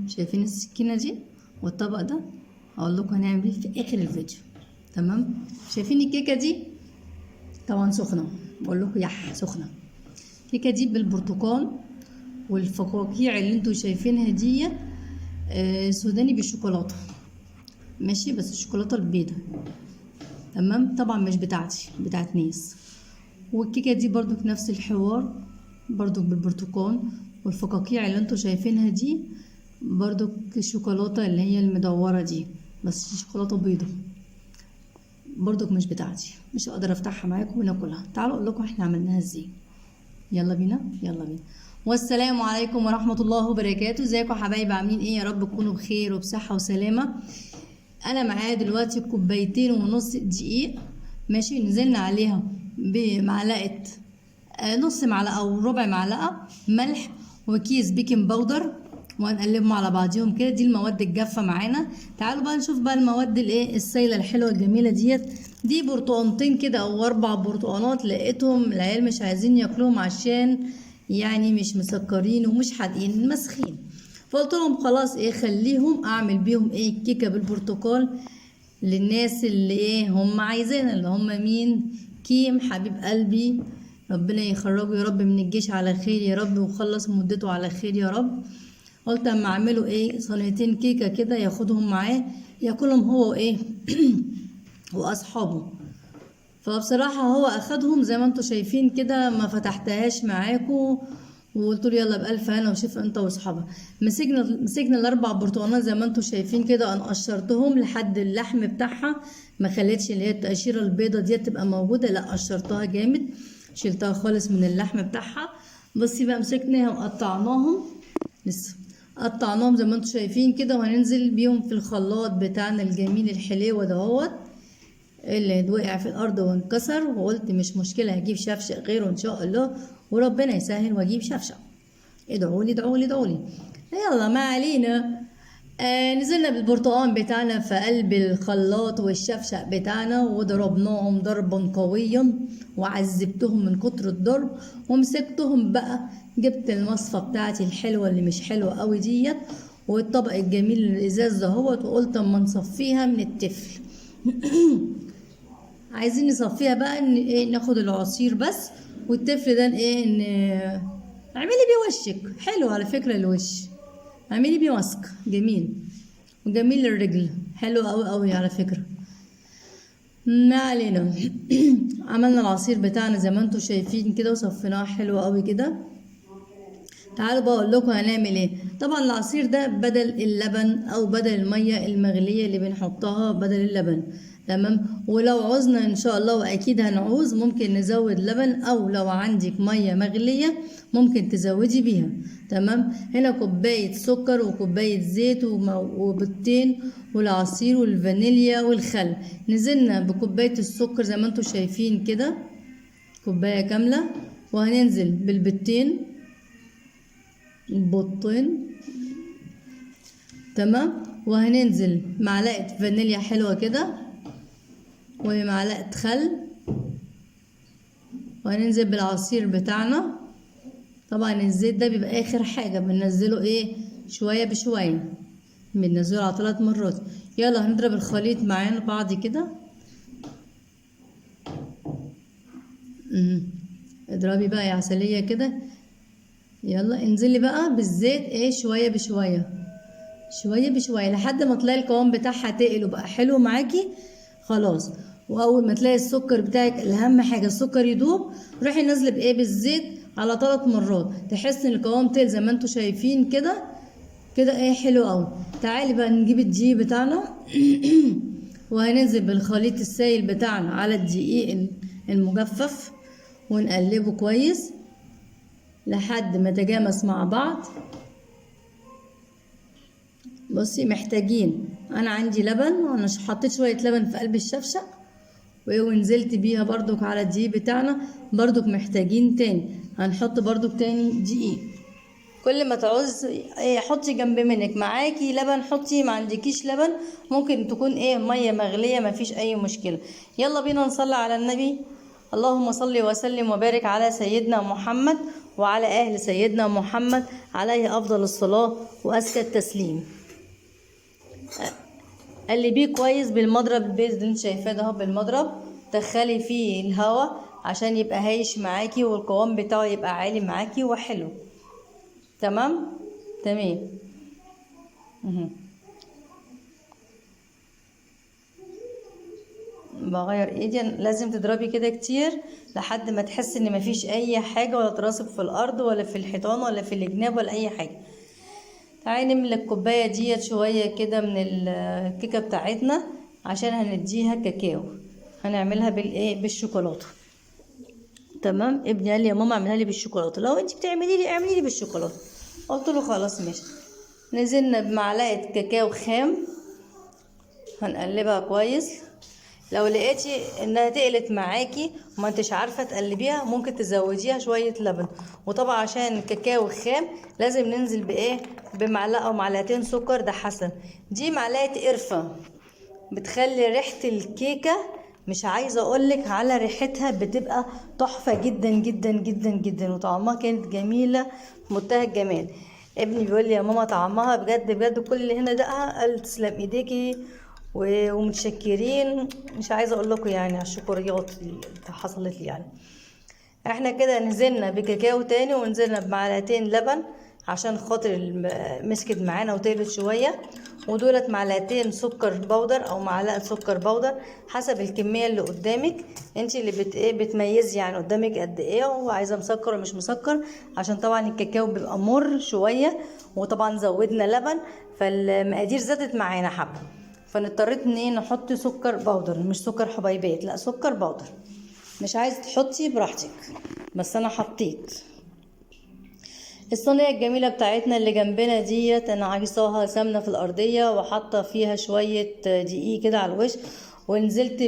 شايفين السكينة دي والطبق ده؟ هقول لكم هنعمل ايه في اخر الفيديو. تمام. شايفين الكيكة دي؟ طبعا سخنة، بقول لكم يح سخنة. الكيكة دي بالبرتقال والفقاقيع اللي انتوا شايفينها دي سوداني بالشوكولاتة، ماشي، بس الشوكولاتة البيضة. تمام. طبعا مش بتاعتي، بتاعت ناس. والكيكة دي برضو في نفس الحوار، برضو بالبرتقال والفقاقيع اللي انتوا شايفينها دي برضو الشوكولاتة اللي هي المدورة دي، بس شوكولاتة بيضة برضو مش بتاعتي، مش هقدر افتحها معاكم وناكلها. تعالوا اقول لكم احنا عملناها ازاي. يلا بينا يلا بينا. والسلام عليكم ورحمة الله وبركاته. ازيكم يا حبايبي؟ عاملين ايه؟ يا رب تكونوا بخير وبصحة وسلامة. انا معايا دلوقتي كوبايتين ونص دقيق، ماشي، نزلنا عليها بمعلقة نص معلقة او ربع معلقة ملح وكيس بيكنج باودر، وهنقلبهم على بعضيهم كده. دي المواد الجافة معانا. تعالوا بقى نشوف بقى المواد الايه السايلة الحلوة الجميلة ديت. دي برتقانتين كده او 4 برتقانات، لقيتهم العيال مش عايزين ياكلوهم عشان يعني مش مسكرين ومش حادقين، مسخين. فقلت لهم خلاص ايه، خليهم اعمل بيهم ايه كيكه بالبرتقال للناس اللي ايه هم عايزين، اللي هم مين؟ كيم حبيب قلبي، ربنا يخرجه يا رب من الجيش على خير يا رب، وخلص مدته على خير يا رب. قلت اما اعمله ايه صينيتين كيكه كده ياخدهم معاه ياكلهم هو وايه واصحابه. فبصراحة هو اخدهم زي ما انتوا شايفين كده، ما فتحتهاش معاكم، وقلت له يلا بألف هنا وشوف انت واصحابها. مسكنا الاربع برتقانات زي ما انتوا شايفين كده، انا قشرتهم لحد اللحم بتاعها، ما خليتش اللي هي التقشيره البيضه دي تبقى موجوده، لا قشرتها جامد، شلتها خالص من اللحم بتاعها. بصي بقى مسكناهم وقطعناهم، لسه قطعناهم زي ما انتوا شايفين كده، وهننزل بيهم في الخلاط بتاعنا الجميل الحليوه دهوت اللي وقع في الارض وانكسر. وقلت مش مشكله، هجيب شفشق غيره ان شاء الله، وربنا يسهل واجيب شفشق. ادعوا لي ادعوا لي ادعوا لي. يلا ما علينا. نزلنا بالبرتقال بتاعنا في قلب الخلاط والشفشق بتاعنا، وضربناهم ضربا قويا، وعذبتهم من كتر الضرب. ومسكتهم بقى، جبت المصفى بتاعتي الحلوه اللي مش حلوه قوي ديت، والطبق الجميل الازاز دهوت، وقلت اما نصفيها من التفل. عايزين نصفيها بقى ان ايه، ناخد العصير بس، والتفل ده ايه اعملي بيه وشك حلو على فكرة. الوش اعملي بيه ماسك جميل، وجميل للرجل، حلو قوي قوي على فكرة. ما علينا. عملنا العصير بتاعنا زي ما انتوا شايفين كده، وصفيناه حلو قوي كده. تعالوا بقى اقول لكم هنعمل ايه. طبعا العصير ده بدل اللبن او بدل الميه المغليه اللي بنحطها بدل اللبن. تمام. ولو عوزنا ان شاء الله، واكيد هنعوز، ممكن نزود لبن، او لو عندك ميه مغليه ممكن تزودي بيها. تمام. هنا كوبايه سكر وكوبايه زيت وبيضتين والعصير والفانيليا والخل. نزلنا بكوبايه السكر زي ما انتم شايفين كده، كوبايه كامله، وهننزل بالبيضتين البطين. تمام. وهننزل معلقة فانيليا حلوة كده، ومعلقة خل، وهننزل بالعصير بتاعنا. طبعا الزيت ده بيبقى اخر حاجة بننزله ايه شوية بشوية، بننزله على 3 مرات. يلا هنضرب الخليط معانا بعض كده. اضربي بقى يا عسلية كده. يلا انزلي بقى بالزيت ايه شويه بشويه، شويه بشويه، لحد ما تلاقي القوام بتاعها تقل وبقى حلو معاكي خلاص. واول ما تلاقي السكر بتاعك، الاهم حاجه السكر يدوب، روحي نازله بايه بالزيت على 3 مرات، تحس ان القوام تقل زي ما انتوا شايفين كده. كده ايه حلو قوي. تعالي بقى نجيب الدقيق بتاعنا. وهننزل بالخليط السائل بتاعنا على الدقيق المجفف، ونقلبه كويس لحد ما يتجانس مع بعض. بصي محتاجين، انا عندي لبن، وانا حطيت شويه لبن في قلب الشفشق، ونزلت بيها برضك على الدقيق بتاعنا. برضك محتاجين تاني، هنحط برضك تاني دقيق. كل ما تعوز حطي جنب منك، معاكي لبن حطي، ما عندكيش لبن ممكن تكون ميه مغليه، ما فيش اي مشكله. يلا بينا نصلي على النبي. اللهم صل وسلم وبارك على سيدنا محمد وعلى أهل سيدنا محمد عليه أفضل الصلاة وأزكى التسليم. قلبيه كويس بالمضرب البيض اللي انت شايفاه ده بالمضرب، دخلي فيه الهواء عشان يبقى هايش معاكي والقوام بتاعه يبقى عالي معاكي وحلو. تمام. بغير ايدي، لازم تضربي كده كتير لحد ما تحس ان مفيش اي حاجه ولا تراسب في الارض ولا في الحيطان ولا في الجناب ولا اي حاجه. تعالي نملى الكوبايه ديت شويه كده من الكيكه بتاعتنا عشان هنديها كاكاو. هنعملها بالايه؟ بالشوكولاته. تمام. ابني قال لي يا ماما اعملها لي بالشوكولاته، لو انت بتعملي لي اعملي لي بالشوكولاته. قلت له خلاص ماشي. نزلنا بمعلقه كاكاو خام، هنقلبها كويس. لو لقيتي انها تقلت معاكي وما انتش عارفه تقلبيها ممكن تزوديها شويه لبن. وطبعا عشان الكاكاو خام لازم ننزل بايه؟ بمعلقه او معلقتين سكر، ده حسن. دي معلقه قرفه بتخلي ريحه الكيكه، مش عايزه اقولك على ريحتها، بتبقى تحفه جدا جدا جدا جدا، وطعمها كانت جميله في منتهى الجمال. ابني بيقول لي يا ماما طعمها بجد بجد، كل اللي هنا دقها قال تسلم ايديكي ومتشكرين. مش عايزه اقول لكم يعني على الشكريات اللي حصلت لي يعني. احنا كده نزلنا بكاكاو تاني ونزلنا بمعلقتين لبن عشان خاطر مسكت معانا وتقلت شويه، ودولت معلقتين سكر بودر او معلقه سكر بودر حسب الكميه اللي قدامك. انت اللي بتميزي يعني قدامك قد ايه وعايزه مسكر ولا مش مسكر، عشان طبعا الكاكاو بيبقى مر شويه، وطبعا زودنا لبن فالمقادير زادت معانا حبه، فنضطريت ان نحط سكر بودر، مش سكر حبيبات، لا سكر بودر. مش عايزه تحطي براحتك، بس انا حطيت. الصينيه الجميله بتاعتنا اللي جنبنا ديت انا عايزاها سمنه في الارضيه وحاطه فيها شويه دقيق كده على الوش، ونزلت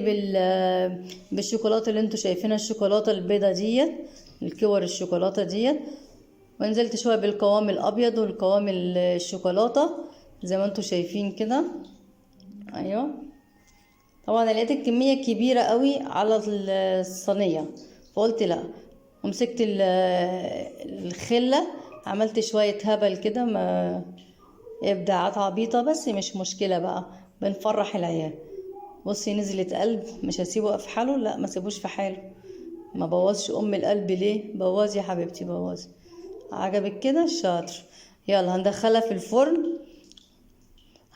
بالشوكولاته اللي انتوا شايفينها، الشوكولاته البيضه ديت، الكور الشوكولاته ديت، ونزلت شويه بالقوام الابيض والقوام الشوكولاته زي ما انتوا شايفين كده. ايوه طبعا لقيت الكميه كبيره قوي على الصينيه فقلت لا، ومسكت الخله عملت شويه هبل كده، ما ابداعات عبيطه بس مش مشكله بقى، بنفرح العيال. بصي نزلت قلب، مش هسيبه في حاله، لا ما سيبوش في حاله، ما بوظش القلب ليه؟ بوظ يا حبيبتي بوظ. عجبك كده؟ شاطر. يلا هندخلها في الفرن.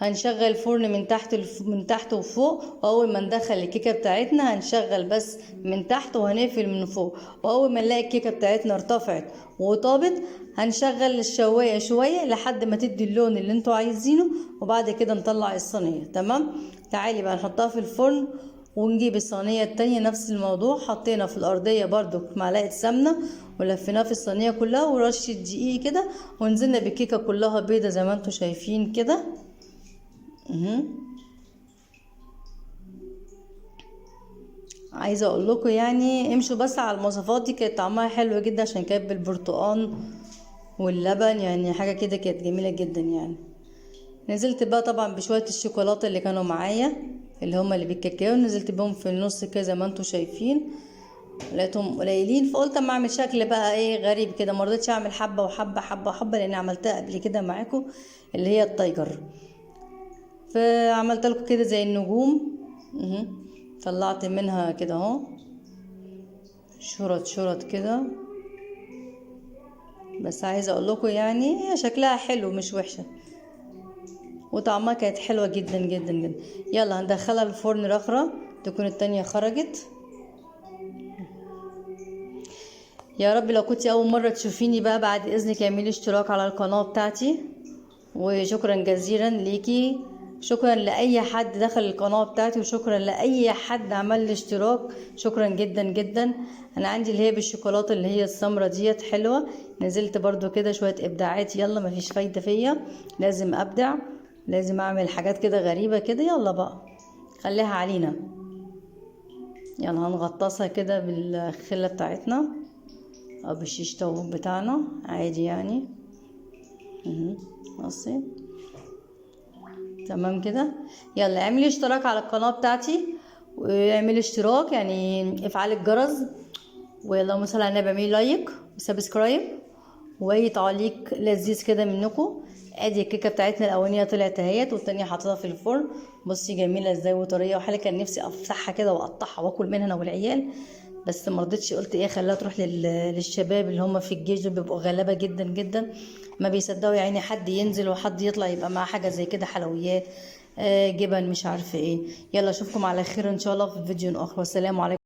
هنشغل الفرن من تحت وفوق، واول ما ندخل الكيكه بتاعتنا هنشغل بس من تحت وهنقفل من فوق، واول ما نلاقي الكيكه بتاعتنا ارتفعت وطابت هنشغل الشوايه شويه لحد ما تدي اللون اللي انتوا عايزينه، وبعد كده نطلع الصينيه. تمام. تعالي بقى نحطها في الفرن ونجيب الصينيه التانية نفس الموضوع، حطينا في الارضيه برضو معلقه سمنه ولفيناها في الصينيه كلها ورشه دقيق كده، ونزلنا بالكيكه كلها بيضه زي ما انتوا شايفين كده. عايزه اقول لكم يعني امشوا بس على المواصفات دي، كانت طعمها حلو جدا عشان كانت بالبرتقال واللبن، يعني حاجه كده كانت جميله جدا يعني. نزلت بقى طبعا بشويه الشوكولاته اللي كانوا معايا اللي هما اللي بالكاكاو، نزلت بهم في النص كده زي ما انتوا شايفين، لقيتهم قليلين فقلت اما اعمل شكل بقى ايه غريب كده، ما رضيتش اعمل حبه وحبه حبه حبه لان عملتها قبل كده معاكم اللي هي التايجر، فعملت لكم كده زي النجوم. طلعت منها كده اهو شرط شرط كده، بس عايزه اقول لكم يعني هي شكلها حلو مش وحشه، وطعمها كانت حلوه جدا جدا جدا. يلا هندخلها الفرن رخرة تكون التانية خرجت. يا رب لو كنتي اول مره تشوفيني بقى بعد اذنك اعملي اشتراك على القناه بتاعتي، وشكرا جزيلا ليكي، شكرا لاي حد دخل القناه بتاعتي، وشكرا لاي حد عمل لي اشتراك، شكرا جدا جدا. انا عندي اللي هي بالشوكولاته اللي هي السمره ديت حلوه، نزلت برضو كده شويه ابداعات، يلا مفيش فايده فيا، لازم ابدع، لازم اعمل حاجات كده غريبه كده، يلا بقى خليها علينا. يلا هنغطسها كده بالخله بتاعتنا او بالشيش طاووق بتاعنا عادي يعني. بصي تمام كده. يلا اعملي اشتراك على القناه بتاعتي، واعملي اشتراك يعني افعلي الجرس، ولو مثلا انا بعملي لايك وسبسكرايب واي تعليق لذيذ كده منكم. ادي الكيكه بتاعتنا الاولانيه طلعت اهيت، والتانيه حطيتها في الفرن. بصي جميله ازاي وطريه وحاجه، كان نفسي افتحها كده واقطعها واكل منها انا والعيال، بس ما رضيتش، قلت ايه خليها تروح للشباب اللي هم في الجيش، دول بيبقوا غلابه جدا جدا، ما بيصدقوا يعني حد ينزل وحد يطلع يبقى معاه حاجه زي كده، حلويات جبن مش عارفه ايه. يلا اشوفكم على خير ان شاء الله في فيديو اخر، والسلام عليكم.